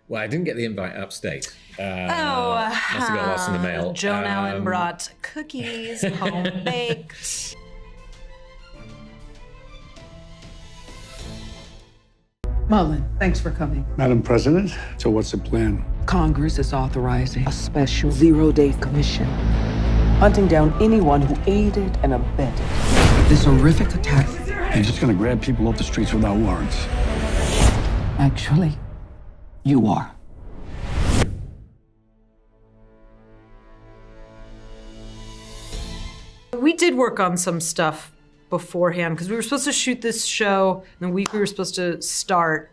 Well, I didn't get the invite upstate. Must have got lost in the mail. Joan Allen brought cookies, home baked. Mullen, thanks for coming. Madam President, so what's the plan? Congress is authorizing a special zero-day commission, hunting down anyone who aided and abetted this horrific attack. You're just gonna grab people off the streets without warrants. Actually, you are. We did work on some stuff beforehand because we were supposed to shoot this show, and the week we were supposed to start,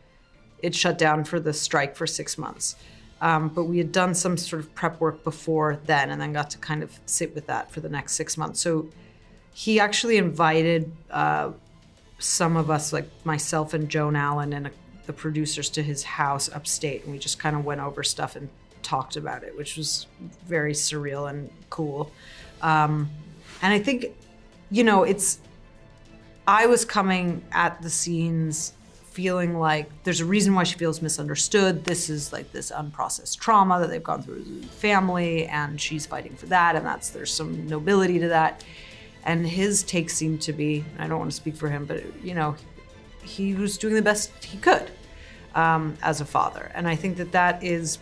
it shut down for the strike for 6 months. But we had done some sort of prep work before then, and then got to kind of sit with that for the next 6 months. So he actually invited some of us, like myself and Joan Allen and the producers, to his house upstate, and we just kind of went over stuff and talked about it, which was very surreal and cool. And I think, I was coming at the scenes feeling like there's a reason why she feels misunderstood. This is like this unprocessed trauma that they've gone through as a family, and she's fighting for that, and there's some nobility to that. And his take seemed to be, I don't want to speak for him, but he was doing the best he could as a father. And I think that is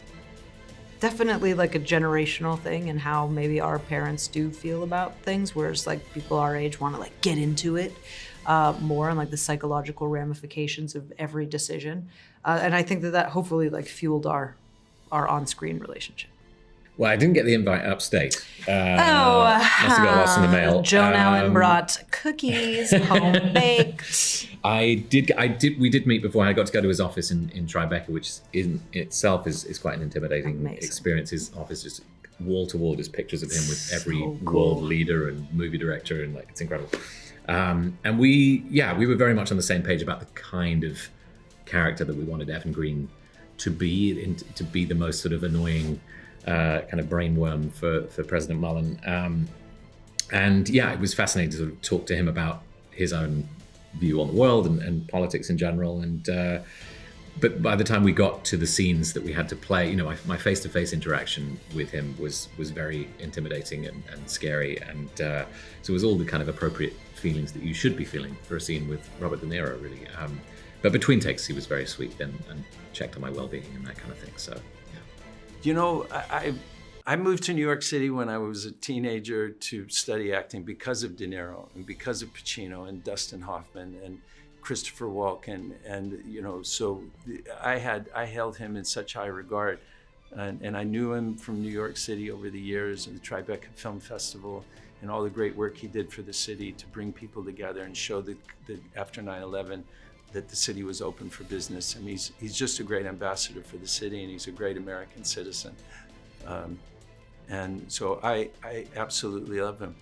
definitely like a generational thing, and how maybe our parents do feel about things, whereas like people our age want to like get into it more, and like the psychological ramifications of every decision. And I think that hopefully like fueled our on-screen relationship. Well, I didn't get the invite upstate. Must have got lost in the mail. Joan Allen brought cookies, home baked. We did meet before. I got to go to his office in Tribeca, which in itself is quite an intimidating experience. His office is wall to wall, just pictures of him with every world leader and movie director, and like it's incredible. And we were very much on the same page about the kind of character that we wanted Evan Green to be the most sort of annoying kind of brainworm for President Mullen. It was fascinating to sort of talk to him about his own view on the world and politics in general. But by the time we got to the scenes that we had to play, my face-to-face interaction with him was very intimidating and scary. And so it was all the kind of appropriate feelings that you should be feeling for a scene with Robert De Niro, really. But between takes, he was very sweet and checked on my well-being and that kind of thing. So, yeah. I moved to New York City when I was a teenager to study acting because of De Niro and because of Pacino and Dustin Hoffman and Christopher Walken, and so I held him in such high regard, and I knew him from New York City over the years and the Tribeca Film Festival and all the great work he did for the city to bring people together and show that after 9/11 that the city was open for business. I mean, he's just a great ambassador for the city, and he's a great American citizen, and so I absolutely love him.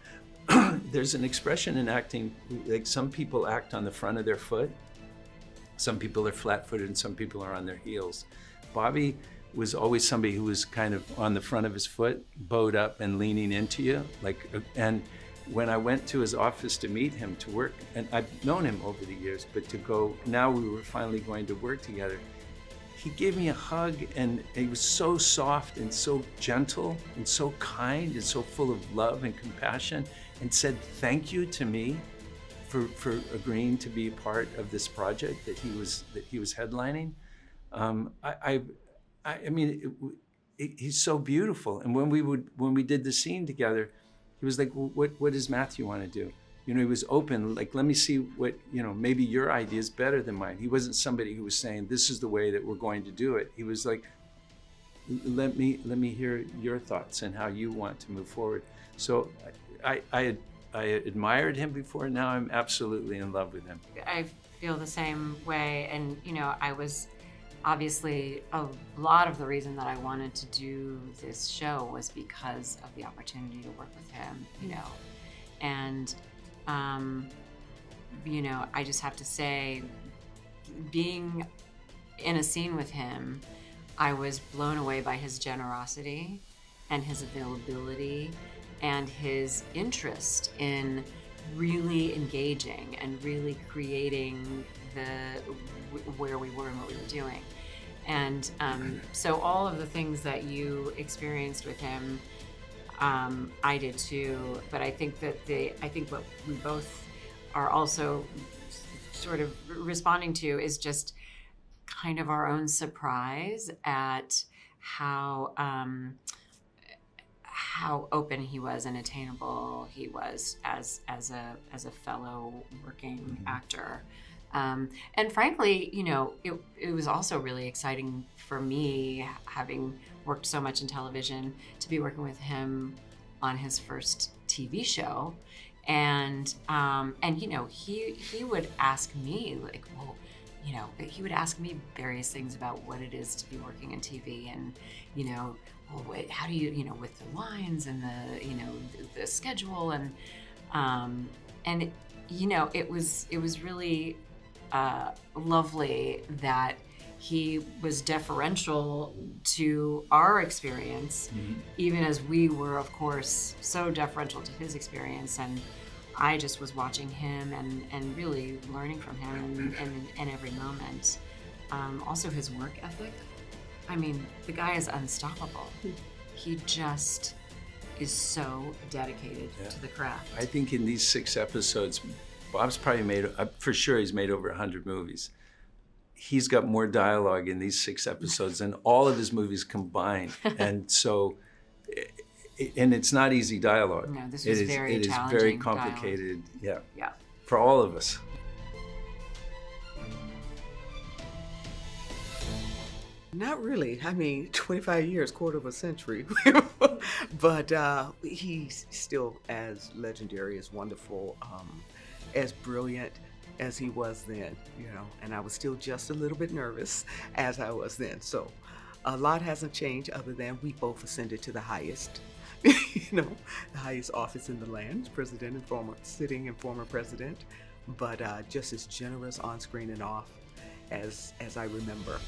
There's an expression in acting, like some people act on the front of their foot, some people are flat-footed, and some people are on their heels. Bobby was always somebody who was kind of on the front of his foot, bowed up and leaning into you. And when I went to his office to meet him to work, and I've known him over the years, but to go, now we were finally going to work together, he gave me a hug, and he was so soft and so gentle and so kind and so full of love and compassion, and said thank you to me for agreeing to be a part of this project that he was headlining. I mean, he's so beautiful. And when we did the scene together, he was like, well, what does Matthew want to do? He was open, like, let me see what, maybe your idea is better than mine. He wasn't somebody who was saying, this is the way that we're going to do it. He was like, let me hear your thoughts and how you want to move forward. So I admired him before, now I'm absolutely in love with him. I feel the same way, and I was obviously, a lot of the reason that I wanted to do this show was because of the opportunity to work with him, and I just have to say, being in a scene with him, I was blown away by his generosity and his availability and his interest in really engaging and really creating where we were and what we were doing. And so all of the things that you experienced with him, I did too. But I think that what we both are also sort of responding to is just kind of our own surprise at how open he was and attainable he was as a fellow working actor. And frankly, you know, it was also really exciting for me, having worked so much in television, to be working with him on his first TV show. And you know, he would ask me, like, well, you know, he would ask me various things about what it is to be working in TV, and, you know, well, wait, how do you know, with the lines and the, you know, the schedule, and it, you know, it was really lovely that he was deferential to our experience, even as we were, of course, so deferential to his experience. And I just was watching him and really learning from him in every moment. Also, his work ethic. I mean, the guy is unstoppable. He just is so dedicated to the craft. I think in these 6 episodes, Bob's probably for sure he's made over 100 movies. He's got more dialogue in these 6 episodes than all of his movies combined. And so, and it's not easy dialogue. No, this was very challenging. It is very complicated, dialogue. Yeah. For all of us. Not really. I mean, 25 years, quarter of a century. But he's still as legendary, as wonderful, as brilliant as he was then, you know. And I was still just a little bit nervous as I was then. So a lot hasn't changed, other than we both ascended to the highest, you know, the highest office in the land, president and former president. But just as generous on screen and off as I remember.